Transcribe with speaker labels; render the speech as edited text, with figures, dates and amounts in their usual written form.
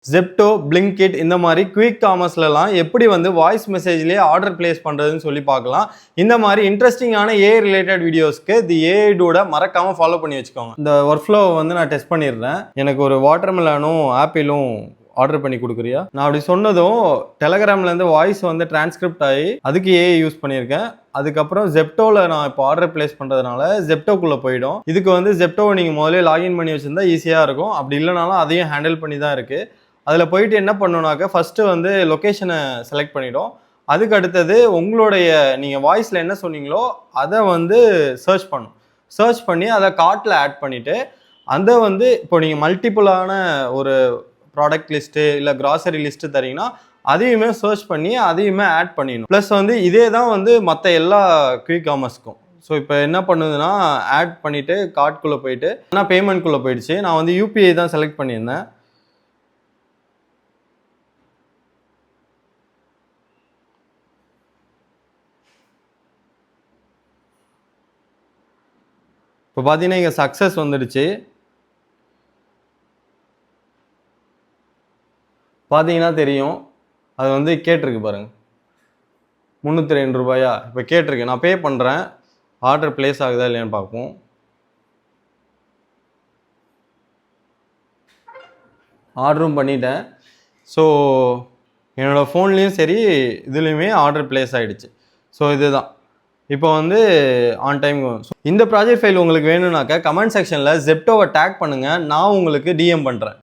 Speaker 1: Zepto, Blinkit இந்த மாதிரி quick காமர்ஸ்லலாம் எப்படி வந்து வாய்ஸ் மெசேஜ்லேயே ஆர்டர் பிளேஸ் பண்ணுறதுன்னு சொல்லி பார்க்கலாம். இந்த மாதிரி இன்ட்ரெஸ்டிங்கான ஏஐ ரிலேட்டட் வீடியோஸ்க்கு தி ஏஐ டூட மறக்காமல் ஃபாலோ பண்ணி வச்சுக்கோங்க. இந்த ஒர்க் ஃப்ளோவை வந்து நான் டெஸ்ட் பண்ணிடுறேன். எனக்கு ஒரு வாட்டர்மெலனும் ஆப்பிளும் ஆர்டர் பண்ணி கொடுக்குறியா? நான் அப்படி சொன்னதும் டெலகிராம்லேருந்து வாய்ஸ் வந்து டிரான்ஸ்கிரிப்ட் ஆகி அதுக்கு ஏஐ யூஸ் பண்ணியிருக்கேன். அதுக்கப்புறம் ஜெப்டோவில் நான் இப்போ ஆர்டர் பிளேஸ் பண்ணுறதுனால ஜெப்டோக்குள்ளே போயிடும். இதுக்கு வந்து ஜெப்டோவை நீங்கள் முதல்ல லாகின் பண்ணி வச்சுருந்தா ஈஸியாக இருக்கும். அப்படி இல்லைனாலும் அதையும் ஹேண்டில் பண்ணி தான் இருக்குது. அதில் போயிட்டு என்ன பண்ணணுனாக்க ஃபஸ்ட்டு வந்து லொக்கேஷனை செலக்ட் பண்ணிவிடும். அதுக்கு அடுத்தது உங்களுடைய நீங்கள் வாய்ஸில் என்ன சொன்னீங்களோ அதை வந்து சர்ச் பண்ணும். சர்ச் பண்ணி அதை கார்ட்டில் ஆட் பண்ணிவிட்டு அதை வந்து இப்போ நீங்கள் மல்டிப்புளான ஒரு ப்ராடக்ட் லிஸ்ட்டு இல்லை கிராசரி லிஸ்ட்டு தரீங்கன்னா அதையுமே சர்ச் பண்ணி அதையுமே ஆட் பண்ணிடணும். ப்ளஸ் வந்து இதே தான் வந்து மற்ற எல்லா குயிக் காமர்ஸ்க்கும். ஸோ இப்போ என்ன பண்ணுதுன்னா ஆட் பண்ணிவிட்டு கார்ட்குள்ளே போயிட்டு ஆனால் பேமெண்ட்குள்ளே போயிடுச்சு. நான் வந்து யூபிஐ தான் செலக்ட் பண்ணியிருந்தேன். இப்போ பார்த்தீங்கன்னா இங்கே சக்ஸஸ் வந்துடுச்சு. பார்த்தீங்கன்னா தெரியும் அது வந்து கேட்டிருக்கு பாருங்கள், 302 ரூபாயா இப்போ கேட்டிருக்கு. நான் பே பண்ணுறேன். ஆர்டர் பிளேஸ் ஆகுதா இல்லையான்னு பார்ப்போம். ஆர்டரும் பண்ணிட்டேன். ஸோ என்னோடய ஃபோன்லேயும் சரி இதுலேயுமே ஆர்டர் பிளேஸ் ஆகிடுச்சு. ஸோ இதுதான் இப்போ வந்து ஆன் டைம். இந்த ப்ராஜெக்ட் ஃபைல் உங்களுக்கு வேணும்னாக்கா கமெண்ட் செக்ஷனில் ஜெப்டோவை டேக் பண்ணுங்கள். நான் உங்களுக்கு டிஎம் பண்ணுறேன்.